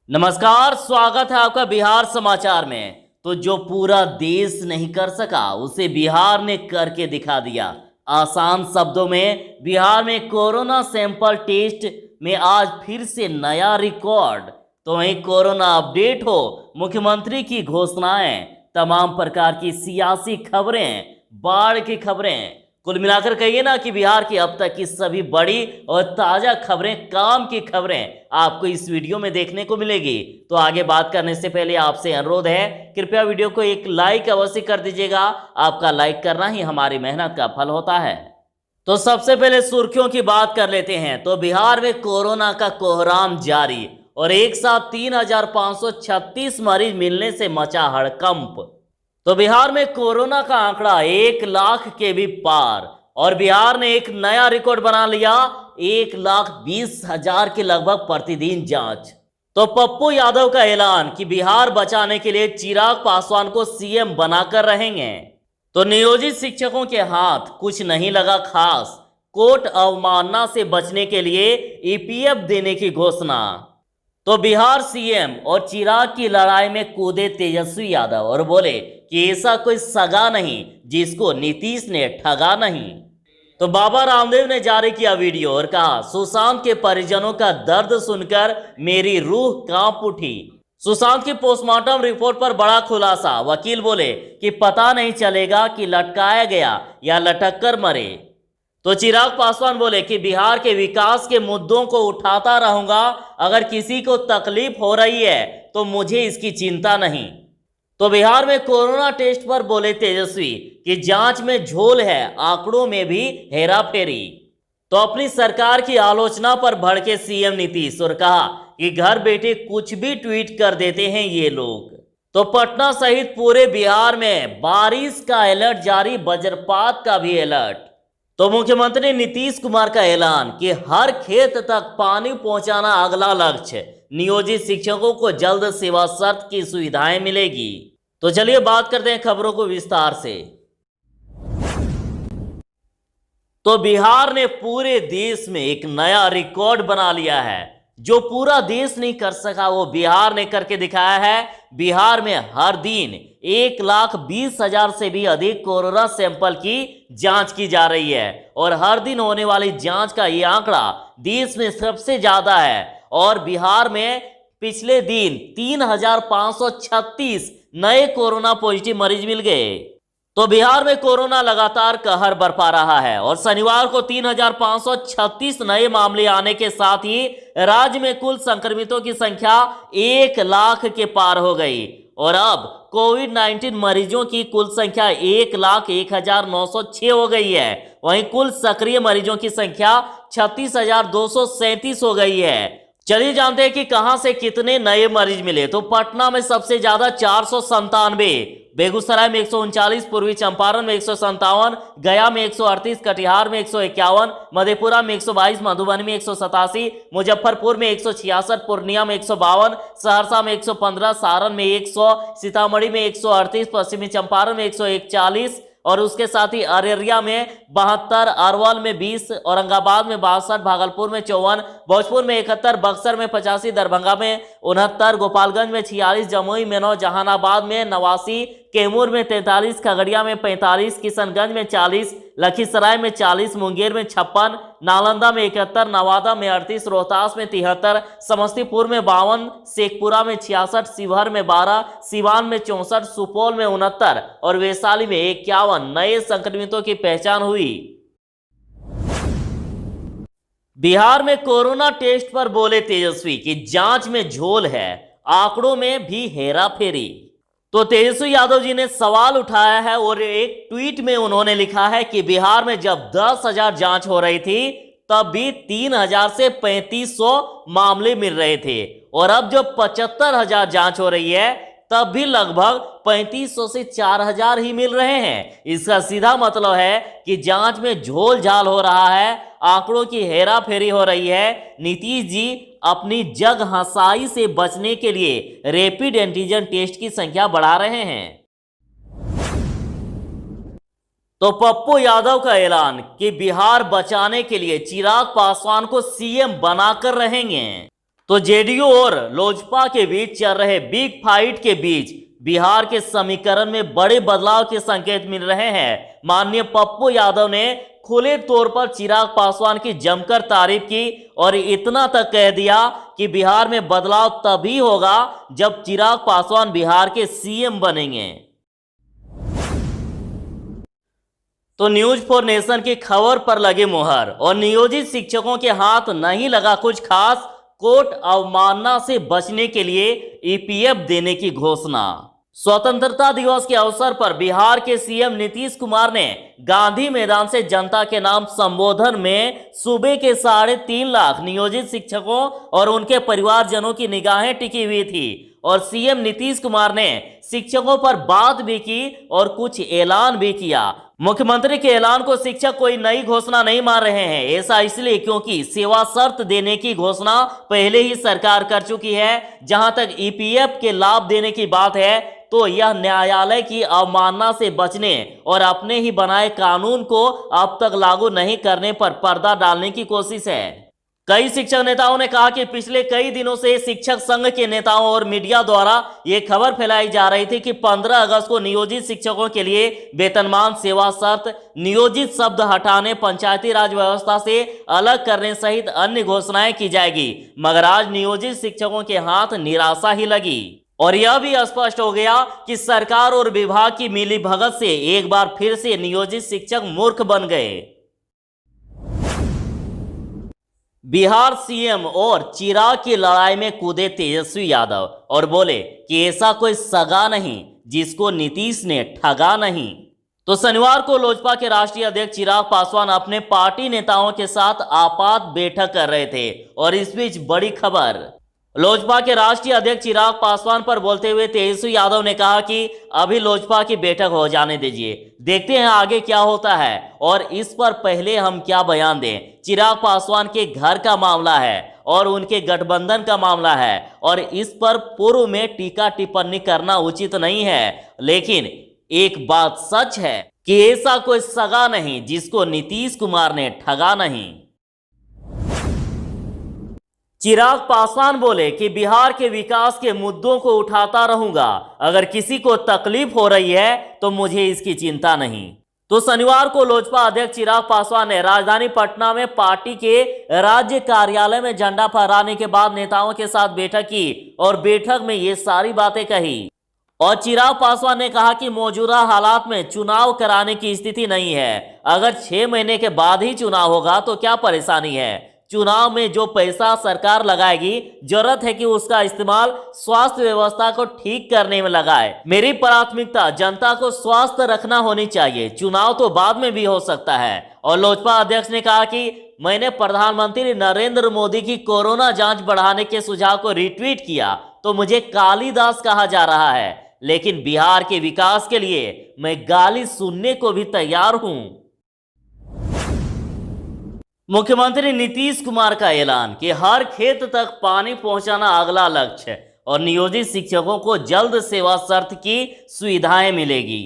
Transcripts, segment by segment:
नमस्कार, स्वागत है आपका बिहार समाचार में। तो जो पूरा देश नहीं कर सका उसे बिहार ने करके दिखा दिया। आसान शब्दों में बिहार में कोरोना सैंपल टेस्ट में आज फिर से नया रिकॉर्ड। तो वहीं कोरोना अपडेट हो, मुख्यमंत्री की घोषणाएं, तमाम प्रकार की सियासी खबरें, बाढ़ की खबरें, कुल मिलाकर कहिए ना कि बिहार की अब तक की सभी बड़ी और ताजा खबरें, काम की खबरें आपको इस वीडियो में देखने को मिलेगी। तो आगे बात करने से पहले आपसे अनुरोध है, कृपया वीडियो को एक लाइक अवश्य कर दीजिएगा। आपका लाइक करना ही हमारी मेहनत का फल होता है। तो सबसे पहले सुर्खियों की बात कर लेते हैं। तो बिहार में कोरोना का कोहराम जारी और एक साथ 3,536 मरीज मिलने से मचा हड़कंप। तो बिहार में कोरोना का आंकड़ा 1 लाख के भी पार और बिहार ने एक नया रिकॉर्ड बना लिया, 1,20,000 के लगभग प्रतिदिन जांच। तो पप्पू यादव का ऐलान कि बिहार बचाने के लिए चिराग पासवान को सीएम बनाकर रहेंगे। तो नियोजित शिक्षकों के हाथ कुछ नहीं लगा खास, कोर्ट अवमानना से बचने के लिए ईपीएफ देने की घोषणा। तो बिहार सीएम और चिराग की लड़ाई में कूदे तेजस्वी यादव और बोले कि ऐसा कोई सगा नहीं जिसको नीतीश ने ठगा नहीं। तो बाबा रामदेव ने जारी किया वीडियो और कहा, सुशांत के परिजनों का दर्द सुनकर मेरी रूह कांप उठी। सुशांत की पोस्टमार्टम रिपोर्ट पर बड़ा खुलासा, वकील बोले कि पता नहीं चलेगा कि लटकाया गया या लटक कर मरे। तो चिराग पासवान बोले कि बिहार के विकास के मुद्दों को उठाता रहूंगा, अगर किसी को तकलीफ हो रही है तो मुझे इसकी चिंता नहीं। तो बिहार में कोरोना टेस्ट पर बोले तेजस्वी कि जांच में झोल है, आंकड़ों में भी हेराफेरी। तो अपनी सरकार की आलोचना पर भड़के सीएम नीतीश और कहा कि घर बैठे कुछ भी ट्वीट कर देते हैं ये लोग। तो पटना सहित पूरे बिहार में बारिश का अलर्ट जारी, वज्रपात का भी अलर्ट। तो मुख्यमंत्री नीतीश कुमार का ऐलान कि हर खेत तक पानी पहुंचाना अगला लक्ष्य, नियोजित शिक्षकों को जल्द सेवा शर्त की सुविधाएं मिलेगी। तो चलिए बात करते हैं खबरों को विस्तार से। तो बिहार ने पूरे देश में एक नया रिकॉर्ड बना लिया है। जो पूरा देश नहीं कर सका वो बिहार ने करके दिखाया है। बिहार में हर दिन 1,20,000 से भी अधिक कोरोना सैंपल की जांच की जा रही है और हर दिन होने वाली जांच का ये आंकड़ा देश में सबसे ज्यादा है। और बिहार में पिछले दिन 3,536 नए कोरोना पॉजिटिव मरीज मिल गए। तो बिहार में कोरोना लगातार कहर बरपा रहा है और शनिवार को 3,536 नए मामले आने के साथ ही राज्य में कुल संक्रमितों की संख्या 1 लाख के पार हो गई और अब कोविड-19 मरीजों की कुल संख्या 1,01,906 हो गई है। वहीं कुल सक्रिय मरीजों की संख्या 36,237 हो गई है। चलिए जानते हैं कि कहां से कितने नए मरीज मिले। तो पटना में सबसे ज्यादा 497, बेगूसराय में 139, पूर्वी चंपारण में 157, गया में 138, कटिहार में 151, मधेपुरा में 122, मधुबनी में 187, मुजफ्फरपुर में 166, पूर्णिया में 152, सहरसा में 115, सारण में 100, सीतामढ़ी में 138, पश्चिमी चंपारण में 141 और उसके साथ ही अररिया में 72, अरवल में 20, औरंगाबाद में 62, भागलपुर में 54, भोजपुर में 71, बक्सर में 85, दरभंगा में 69, गोपालगंज में 46, जमुई में 9, जहानाबाद में 89, कैमूर में 43, खगड़िया में 45, किशनगंज में 40, लखीसराय में 40, मुंगेर में 56, नालंदा में 71, नवादा में 38, रोहतास में 73, समस्तीपुर में 52, शेखपुरा में 66, शिवहर में 12, सिवान में 64, सुपौल में 69 और वैशाली में 51 नए संक्रमितों की पहचान हुई। बिहार में कोरोना टेस्ट पर बोले तेजस्वी कि जांच में झोल है, आंकड़ों में भी हेराफेरी। तो तेजस्वी यादव जी ने सवाल उठाया है और एक ट्वीट में उन्होंने लिखा है कि बिहार में जब 10,000 जांच हो रही थी तब भी 3,000 से 3,500 मामले मिल रहे थे और अब जब 75,000 जांच हो रही है तब भी लगभग 3,500 से 4,000 ही मिल रहे हैं। इसका सीधा मतलब है कि जांच में झोल झाल हो रहा है, आंकड़ों की हेराफेरी हो रही है। नीतीश जी अपनी जग हंसाई से बचने के लिए रैपिड एंटीजन टेस्ट की संख्या बढ़ा रहे हैं। तो पप्पू यादव का ऐलान कि बिहार बचाने के लिए चिराग पासवान को सीएम बनाकर रहेंगे। तो जेडीयू और लोजपा के बीच चल रहे बिग फाइट के बीच बिहार के समीकरण में बड़े बदलाव के संकेत मिल रहे हैं। माननीय पप्पू यादव ने खुले तौर पर चिराग पासवान की जमकर तारीफ की और इतना तक कह दिया कि बिहार में बदलाव तभी होगा जब चिराग पासवान बिहार के सीएम बनेंगे। तो न्यूज फॉर नेशन की खबर पर लगे मुहर और नियोजित शिक्षकों के हाथ नहीं लगा कुछ खास, कोर्ट अवमानना से बचने के लिए ईपीएफ देने की घोषणा। स्वतंत्रता दिवस के अवसर पर बिहार के सीएम नीतीश कुमार ने गांधी मैदान से जनता के नाम संबोधन में सूबे के 3.5 लाख नियोजित शिक्षकों और उनके परिवारजनों की निगाहें टिकी हुई थी और सीएम नीतीश कुमार ने शिक्षकों पर बात भी की और कुछ ऐलान भी किया। मुख्यमंत्री के ऐलान को शिक्षक कोई नई घोषणा नहीं मान रहे हैं। ऐसा इसलिए क्योंकि सेवा शर्त देने की घोषणा पहले ही सरकार कर चुकी है। जहां तक ईपीएफ के लाभ देने की बात है तो यह न्यायालय की अवमानना से बचने और अपने ही बनाए कानून को अब तक लागू नहीं करने पर पर्दा डालने की कोशिश है। कई शिक्षक नेताओं ने कहा कि पिछले कई दिनों से शिक्षक संघ के नेताओं और मीडिया द्वारा यह खबर फैलाई जा रही थी कि 15 अगस्त को नियोजित शिक्षकों के लिए वेतनमान, सेवा शर्त, नियोजित शब्द हटाने, पंचायती राज व्यवस्था से अलग करने सहित अन्य घोषणाएं की जाएगी। मगर आज नियोजित शिक्षकों के हाथ निराशा ही लगी और यह भी स्पष्ट हो गया कि सरकार और विभाग की मिलीभगत से एक बार फिर से नियोजित शिक्षक मूर्ख बन गए। बिहार सीएम और चिराग की लड़ाई में कूदे तेजस्वी यादव और बोले कि ऐसा कोई सगा नहीं जिसको नीतीश ने ठगा नहीं। तो शनिवार को लोजपा के राष्ट्रीय अध्यक्ष चिराग पासवान अपने पार्टी नेताओं के साथ आपात बैठक कर रहे थे और इस बीच बड़ी खबर। लोजपा के राष्ट्रीय अध्यक्ष चिराग पासवान पर बोलते हुए तेजस्वी यादव ने कहा कि अभी लोजपा की बैठक हो जाने दीजिए, देखते हैं आगे क्या होता है और इस पर पहले हम क्या बयान दें। चिराग पासवान के घर का मामला है और उनके गठबंधन का मामला है और इस पर पूर्व में टीका टिप्पणी करना उचित नहीं है, लेकिन एक बात सच है कि ऐसा कोई सगा नहीं जिसको नीतीश कुमार ने ठगा नहीं। चिराग पासवान बोले कि बिहार के विकास के मुद्दों को उठाता रहूंगा, अगर किसी को तकलीफ हो रही है तो मुझे इसकी चिंता नहीं। तो शनिवार को लोजपा अध्यक्ष चिराग पासवान ने राजधानी पटना में पार्टी के राज्य कार्यालय में झंडा फहराने के बाद नेताओं के साथ बैठक की और बैठक में ये सारी बातें कही। और चिराग पासवान ने कहा कि मौजूदा हालात में चुनाव कराने की स्थिति नहीं है। अगर 6 महीने के बाद ही चुनाव होगा तो क्या परेशानी है। चुनाव में जो पैसा सरकार लगाएगी, जरूरत है कि उसका इस्तेमाल स्वास्थ्य व्यवस्था को ठीक करने में लगाए। मेरी प्राथमिकता जनता को स्वस्थ रखना होनी चाहिए, चुनाव तो बाद में भी हो सकता है। और लोजपा अध्यक्ष ने कहा कि मैंने प्रधानमंत्री नरेंद्र मोदी की कोरोना जांच बढ़ाने के सुझाव को रिट्वीट किया तो मुझे कालिदास कहा जा रहा है, लेकिन बिहार के विकास के लिए मैं गाली सुनने को भी तैयार हूं। मुख्यमंत्री नीतीश कुमार का ऐलान कि हर खेत तक पानी पहुंचाना अगला लक्ष्य है और नियोजित शिक्षकों को जल्द सेवा शर्त की सुविधाएं मिलेगी।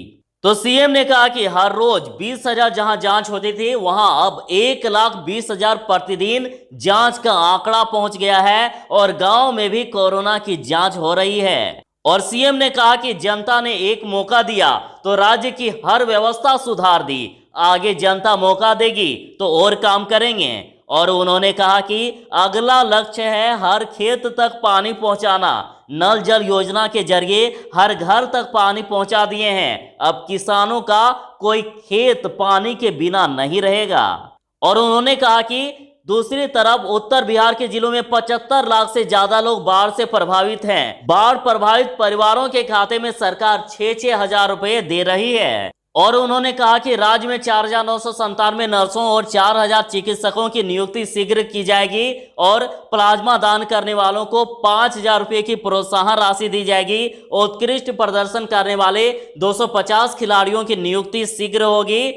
तो सीएम ने कहा कि हर रोज 20,000 जहां जांच होती थी वहां अब 1,20,000 प्रतिदिन जांच का आंकड़ा पहुंच गया है और गांव में भी कोरोना की जांच हो रही है। और सीएम ने कहा कि जनता ने एक मौका दिया तो राज्य की हर व्यवस्था सुधार दी, आगे जनता मौका देगी तो और काम करेंगे। और उन्होंने कहा कि अगला लक्ष्य है हर खेत तक पानी पहुंचाना। नल जल योजना के जरिए हर घर तक पानी पहुंचा दिए हैं, अब किसानों का कोई खेत पानी के बिना नहीं रहेगा। और उन्होंने कहा कि दूसरी तरफ उत्तर बिहार के जिलों में 75 लाख से ज्यादा लोग बाढ़ से प्रभावित हैं। बाढ़ प्रभावित परिवारों के खाते में सरकार 6-6 हजार रुपए दे रही है। और उन्होंने कहा कि राज्य में 4,997 नर्सों और 4,000 चिकित्सकों की नियुक्ति शीघ्र की जाएगी और प्लाज्मा दान करने वालों को 5,000 रुपए की प्रोत्साहन राशि दी जाएगी। उत्कृष्ट प्रदर्शन करने वाले 250 खिलाड़ियों की नियुक्ति शीघ्र होगी।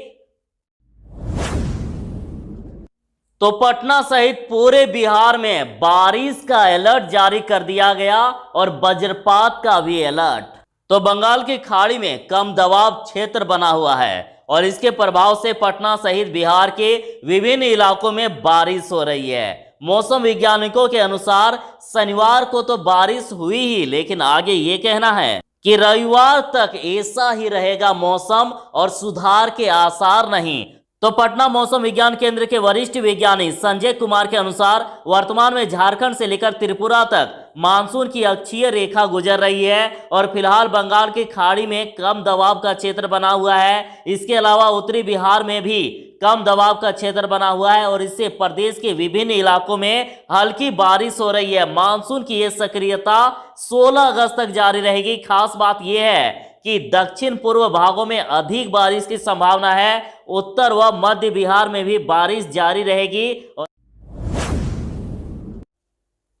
तो पटना सहित पूरे बिहार में बारिश का अलर्ट जारी कर दिया गया और वज्रपात का भी अलर्ट। तो बंगाल की खाड़ी में कम दबाव क्षेत्र बना हुआ है और इसके प्रभाव से पटना सहित बिहार के विभिन्न इलाकों में बारिश हो रही है। मौसम वैज्ञानिकों के अनुसार शनिवार को तो बारिश हुई ही, लेकिन आगे ये कहना है कि रविवार तक ऐसा ही रहेगा मौसम और सुधार के आसार नहीं। तो पटना मौसम विज्ञान केंद्र के वरिष्ठ वैज्ञानिक संजय कुमार के अनुसार वर्तमान में झारखंड से लेकर त्रिपुरा तक मानसून की अक्षीय रेखा गुजर रही है और फिलहाल बंगाल की खाड़ी में कम दबाव का क्षेत्र बना हुआ है। इसके अलावा उत्तरी बिहार में भी कम दबाव का क्षेत्र बना हुआ है और इससे प्रदेश के विभिन्न इलाकों में हल्की बारिश हो रही है। मानसून की यह सक्रियता 16 अगस्त तक जारी रहेगी। खास बात यह है कि दक्षिण पूर्व भागों में अधिक बारिश की संभावना है। उत्तर व मध्य बिहार में भी बारिश जारी रहेगी।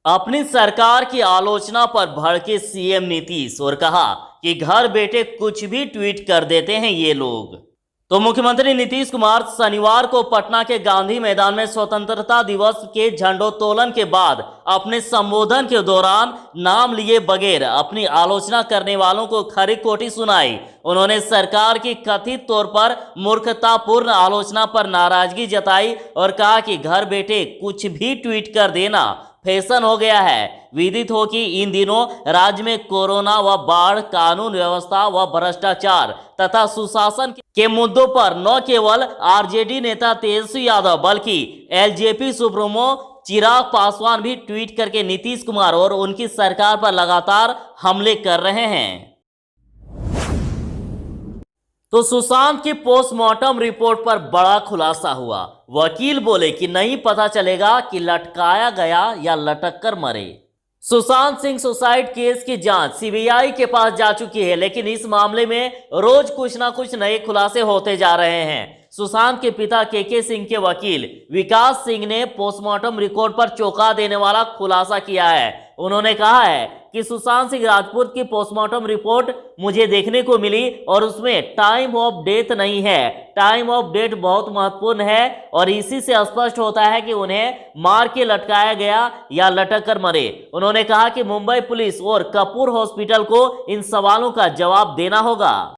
अपनी सरकार की आलोचना पर भड़के सीएम नीतीश और कहा कि घर बैठे कुछ भी ट्वीट कर देते हैं ये लोग। तो मुख्यमंत्री नीतीश कुमार शनिवार को पटना के गांधी मैदान में स्वतंत्रता दिवस के झंडोत्तोलन के बाद अपने संबोधन के दौरान नाम लिए बगैर अपनी आलोचना करने वालों को खरी खोटी सुनाई। उन्होंने सरकार की कथित तौर पर मूर्खतापूर्ण आलोचना पर नाराजगी जताई और कहा कि घर बैठे कुछ भी ट्वीट कर देना फैशन हो गया है। विदित हो कि इन दिनों राज्य में कोरोना व बाढ़, कानून व्यवस्था व भ्रष्टाचार तथा सुशासन के मुद्दों पर न केवल आरजेडी नेता तेजस्वी यादव बल्कि एलजेपी सुप्रीमो चिराग पासवान भी ट्वीट करके नीतीश कुमार और उनकी सरकार पर लगातार हमले कर रहे हैं। तो सुशांत की पोस्टमार्टम रिपोर्ट पर बड़ा खुलासा हुआ। वकील बोले कि नहीं पता चलेगा कि लटकाया गया या लटक कर मरे। सुशांत सिंह सुसाइड केस की जांच सीबीआई के पास जा चुकी है, लेकिन इस मामले में रोज कुछ ना कुछ नए खुलासे होते जा रहे हैं। सुशांत के पिता केके सिंह के वकील विकास सिंह ने पोस्टमार्टम रिपोर्ट पर चौंका देने वाला खुलासा किया है। उन्होंने कहा है कि सुशांत सिंह राजपूत की पोस्टमार्टम रिपोर्ट मुझे देखने को मिली और उसमें टाइम ऑफ डेथ नहीं है। टाइम ऑफ डेथ बहुत महत्वपूर्ण है और इसी से स्पष्ट होता है कि उन्हें मार के लटकाया गया या लटक कर मरे। उन्होंने कहा कि मुंबई पुलिस और कपूर हॉस्पिटल को इन सवालों का जवाब देना होगा।